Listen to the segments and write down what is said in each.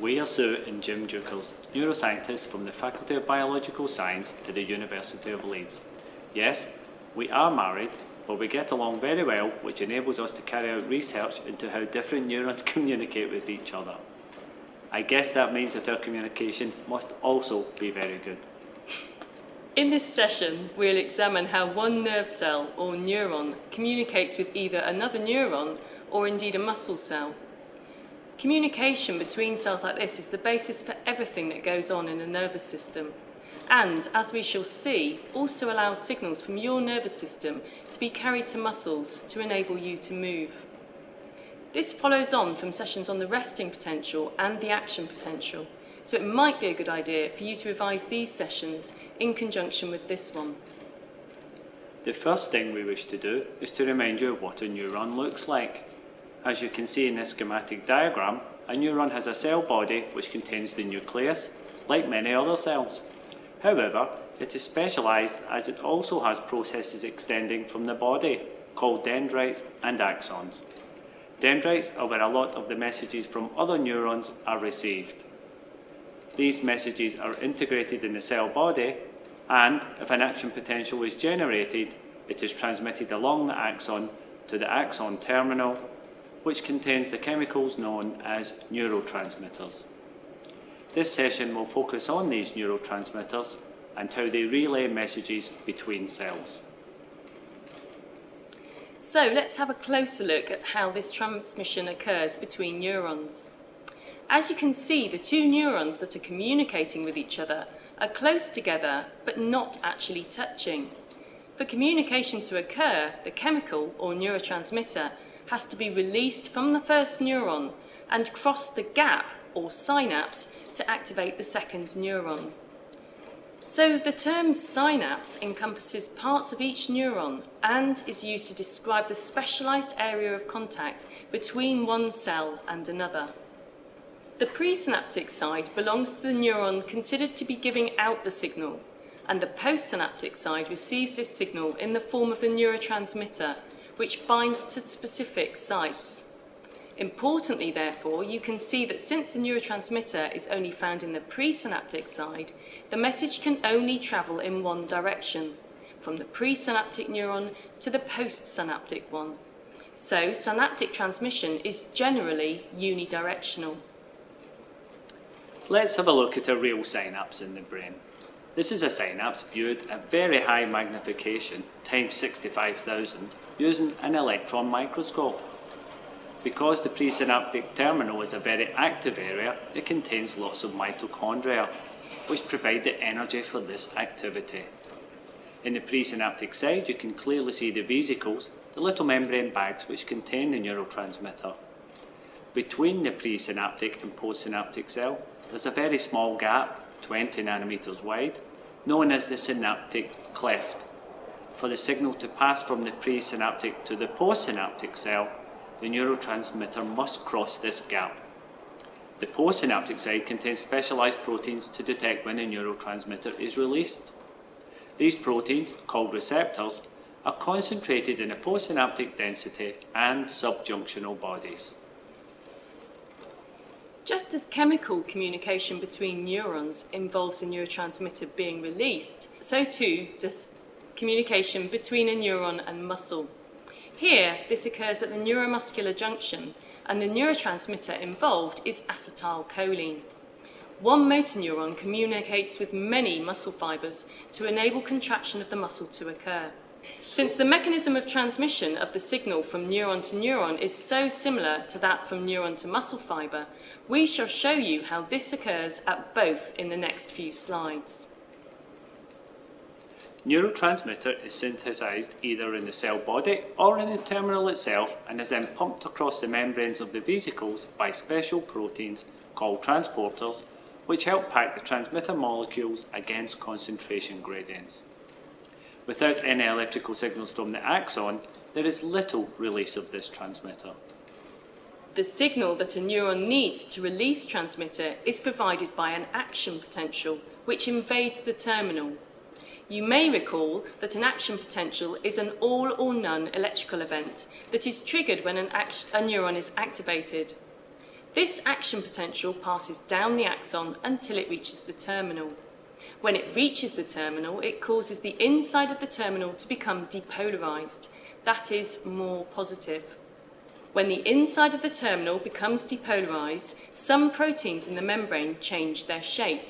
We are Sue and Jim Deuchars, neuroscientists from the Faculty of Biological Science at the University of Leeds. Yes, we are married, but we get along very well, which enables us to carry out research into how different neurons communicate with each other. I guess that means that our communication must also be very good. In this session, we'll examine how one nerve cell or neuron communicates with either another neuron or indeed a muscle cell. Communication between cells like this is the basis for everything that goes on in the nervous system, and, as we shall see, also allows signals from your nervous system to be carried to muscles to enable you to move. This follows on from sessions on the resting potential and the action potential, so it might be a good idea for you to revise these sessions in conjunction with this one. The first thing we wish to do is to remind you of what a neuron looks like. As you can see in this schematic diagram, a neuron has a cell body which contains the nucleus, like many other cells. However, it is specialised as it also has processes extending from the body, called dendrites and axons. Dendrites are where a lot of the messages from other neurons are received. These messages are integrated in the cell body, and if an action potential is generated, it is transmitted along the axon to the axon terminal, which contains the chemicals known as neurotransmitters. This session will focus on these neurotransmitters and how they relay messages between cells. So let's have a closer look at how this transmission occurs between neurons. As you can see, the two neurons that are communicating with each other are close together but not actually touching. For communication to occur, the chemical or neurotransmitter has to be released from the first neuron and cross the gap or synapse to activate the second neuron. So the term synapse encompasses parts of each neuron and is used to describe the specialised area of contact between one cell and another. The presynaptic side belongs to the neuron considered to be giving out the signal, and the postsynaptic side receives this signal in the form of a neurotransmitter, which binds to specific sites. Importantly, therefore, you can see that since the neurotransmitter is only found in the presynaptic side, the message can only travel in one direction, from the presynaptic neuron to the postsynaptic one. So, synaptic transmission is generally unidirectional. Let's have a look at a real synapse in the brain. This is a synapse viewed at very high magnification, times 65,000, using an electron microscope. Because the presynaptic terminal is a very active area, it contains lots of mitochondria, which provide the energy for this activity. In the presynaptic side, you can clearly see the vesicles, the little membrane bags which contain the neurotransmitter. Between the presynaptic and postsynaptic cell, there's a very small gap, 20 nanometers wide, known as the synaptic cleft. For the signal to pass from the presynaptic to the postsynaptic cell, the neurotransmitter must cross this gap. The postsynaptic side contains specialised proteins to detect when a neurotransmitter is released. These proteins, called receptors, are concentrated in the postsynaptic density and subjunctional bodies. Just as chemical communication between neurons involves a neurotransmitter being released, so too does communication between a neuron and muscle. Here, this occurs at the neuromuscular junction, and the neurotransmitter involved is acetylcholine. One motor neuron communicates with many muscle fibres to enable contraction of the muscle to occur. Since the mechanism of transmission of the signal from neuron to neuron is so similar to that from neuron to muscle fibre, we shall show you how this occurs at both in the next few slides. Neurotransmitter is synthesized either in the cell body or in the terminal itself and is then pumped across the membranes of the vesicles by special proteins called transporters, which help pack the transmitter molecules against concentration gradients. Without any electrical signals from the axon, there is little release of this transmitter. The signal that a neuron needs to release transmitter is provided by an action potential, which invades the terminal. You may recall that an action potential is an all or none electrical event that is triggered when a neuron is activated. This action potential passes down the axon until it reaches the terminal. When it reaches the terminal, it causes the inside of the terminal to become depolarized, that is, more positive. When the inside of the terminal becomes depolarized, some proteins in the membrane change their shape.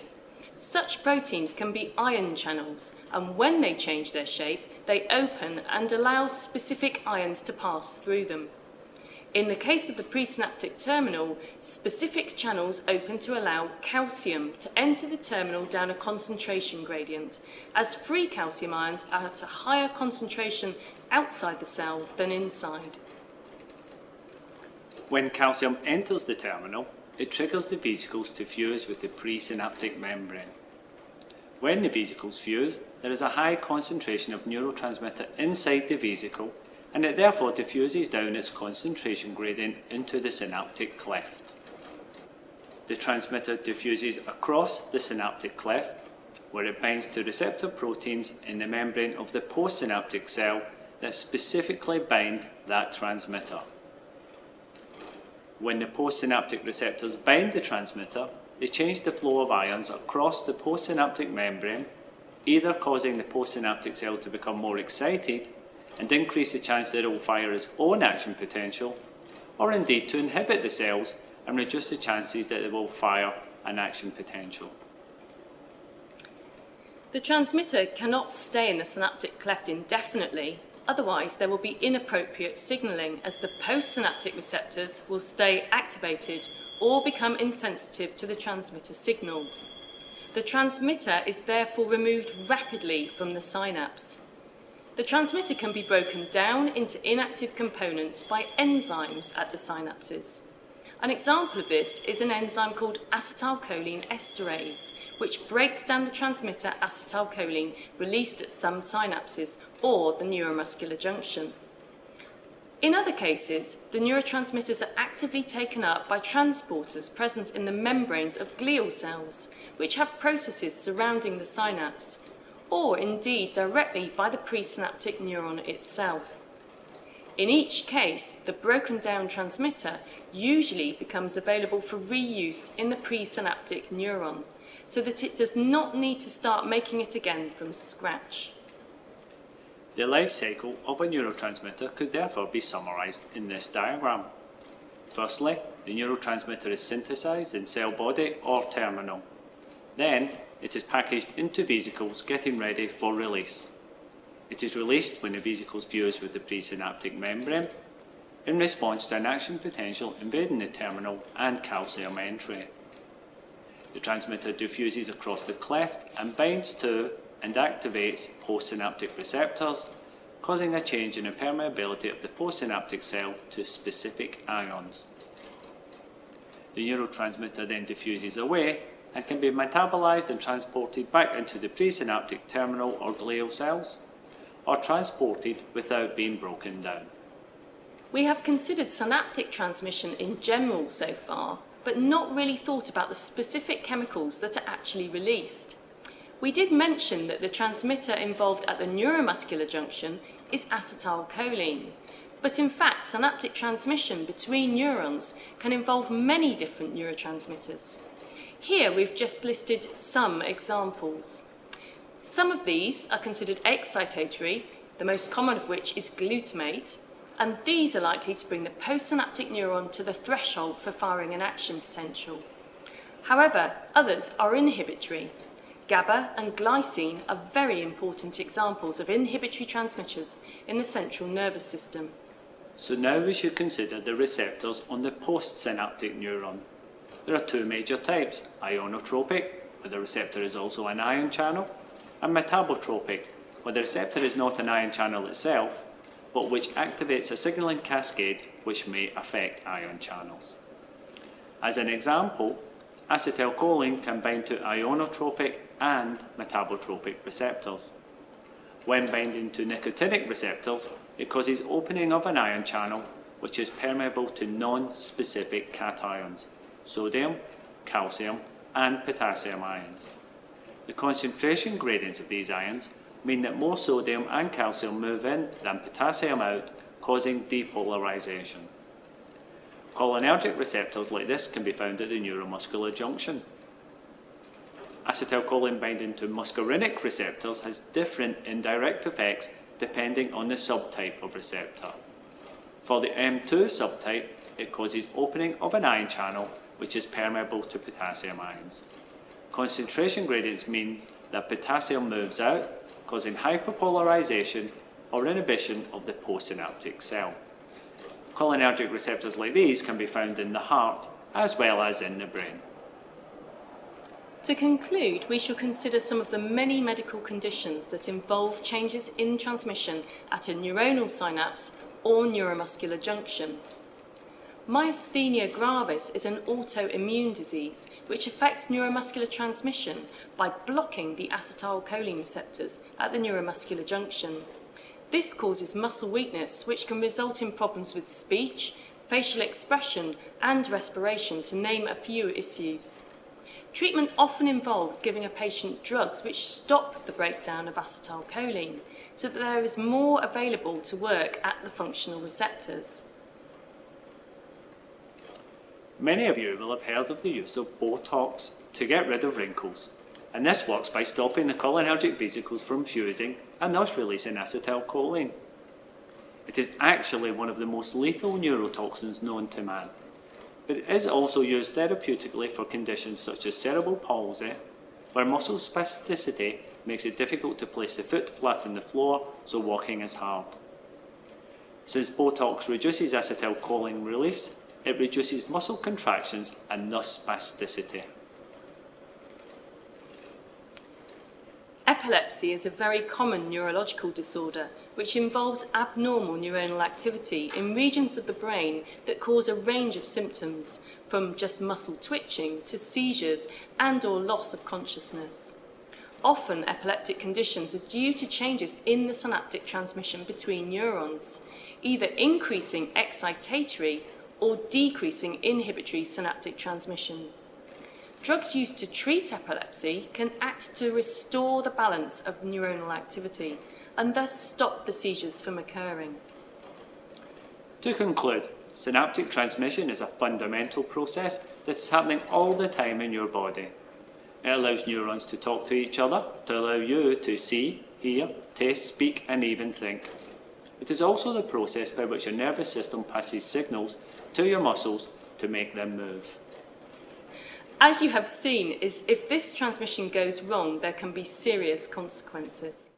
Such proteins can be ion channels, and when they change their shape, they open and allow specific ions to pass through them. In the case of the presynaptic terminal, specific channels open to allow calcium to enter the terminal down a concentration gradient, as free calcium ions are at a higher concentration outside the cell than inside. When calcium enters the terminal, it triggers the vesicles to fuse with the presynaptic membrane. When the vesicles fuse, there is a high concentration of neurotransmitter inside the vesicle, and it therefore diffuses down its concentration gradient into the synaptic cleft. The transmitter diffuses across the synaptic cleft, where it binds to receptor proteins in the membrane of the postsynaptic cell that specifically bind that transmitter. When the postsynaptic receptors bind the transmitter, they change the flow of ions across the postsynaptic membrane, either causing the postsynaptic cell to become more excited and increase the chance that it will fire its own action potential, or indeed to inhibit the cells and reduce the chances that it will fire an action potential. The transmitter cannot stay in the synaptic cleft indefinitely, otherwise there will be inappropriate signalling, as the postsynaptic receptors will stay activated or become insensitive to the transmitter signal. The transmitter is therefore removed rapidly from the synapse. The transmitter can be broken down into inactive components by enzymes at the synapses. An example of this is an enzyme called acetylcholine esterase, which breaks down the transmitter acetylcholine released at some synapses or the neuromuscular junction. In other cases, the neurotransmitters are actively taken up by transporters present in the membranes of glial cells, which have processes surrounding the synapse, or indeed directly by the presynaptic neuron itself. In each case, the broken down transmitter usually becomes available for reuse in the presynaptic neuron, so that it does not need to start making it again from scratch. The life cycle of a neurotransmitter could therefore be summarised in this diagram. Firstly, the neurotransmitter is synthesised in cell body or terminal. Then, it is packaged into vesicles, getting ready for release. It is released when the vesicles fuse with the presynaptic membrane in response to an action potential invading the terminal and calcium entry. The transmitter diffuses across the cleft and binds to and activates postsynaptic receptors, causing a change in the permeability of the postsynaptic cell to specific ions. The neurotransmitter then diffuses away and can be metabolized and transported back into the presynaptic terminal or glial cells, or transported without being broken down. We have considered synaptic transmission in general so far, but not really thought about the specific chemicals that are actually released. We did mention that the transmitter involved at the neuromuscular junction is acetylcholine, but in fact synaptic transmission between neurons can involve many different neurotransmitters. Here we've just listed some examples. Some of these are considered excitatory, the most common of which is glutamate, and these are likely to bring the postsynaptic neuron to the threshold for firing an action potential. However, others are inhibitory. GABA and glycine are very important examples of inhibitory transmitters in the central nervous system. So now we should consider the receptors on the postsynaptic neuron. There are two major types: ionotropic, where the receptor is also an ion channel, and metabotropic, where the receptor is not an ion channel itself, but which activates a signalling cascade which may affect ion channels. As an example, acetylcholine can bind to ionotropic and metabotropic receptors. When binding to nicotinic receptors, it causes opening of an ion channel which is permeable to non-specific cations, sodium, calcium, and potassium ions. The concentration gradients of these ions mean that more sodium and calcium move in than potassium out, causing depolarization. Cholinergic receptors like this can be found at the neuromuscular junction. Acetylcholine binding to muscarinic receptors has different indirect effects depending on the subtype of receptor. For the M2 subtype, it causes opening of an ion channel which is permeable to potassium ions. Concentration gradients means that potassium moves out, causing hyperpolarization or inhibition of the postsynaptic cell. Cholinergic receptors like these can be found in the heart as well as in the brain. To conclude, we shall consider some of the many medical conditions that involve changes in transmission at a neuronal synapse or neuromuscular junction. Myasthenia gravis is an autoimmune disease which affects neuromuscular transmission by blocking the acetylcholine receptors at the neuromuscular junction. This causes muscle weakness, which can result in problems with speech, facial expression, and respiration, to name a few issues. Treatment often involves giving a patient drugs which stop the breakdown of acetylcholine, so that there is more available to work at the functional receptors. Many of you will have heard of the use of Botox to get rid of wrinkles, and this works by stopping the cholinergic vesicles from fusing and thus releasing acetylcholine. It is actually one of the most lethal neurotoxins known to man, but it is also used therapeutically for conditions such as cerebral palsy, where muscle spasticity makes it difficult to place the foot flat on the floor, so walking is hard. Since Botox reduces acetylcholine release, it reduces muscle contractions and thus spasticity. Epilepsy is a very common neurological disorder which involves abnormal neuronal activity in regions of the brain that cause a range of symptoms, from just muscle twitching to seizures and/or loss of consciousness. Often, epileptic conditions are due to changes in the synaptic transmission between neurons, either increasing excitatory or decreasing inhibitory synaptic transmission. Drugs used to treat epilepsy can act to restore the balance of neuronal activity and thus stop the seizures from occurring. To conclude, synaptic transmission is a fundamental process that is happening all the time in your body. It allows neurons to talk to each other, to allow you to see, hear, taste, speak, and even think. It is also the process by which your nervous system passes signals to your muscles to make them move. As you have seen, if this transmission goes wrong, there can be serious consequences.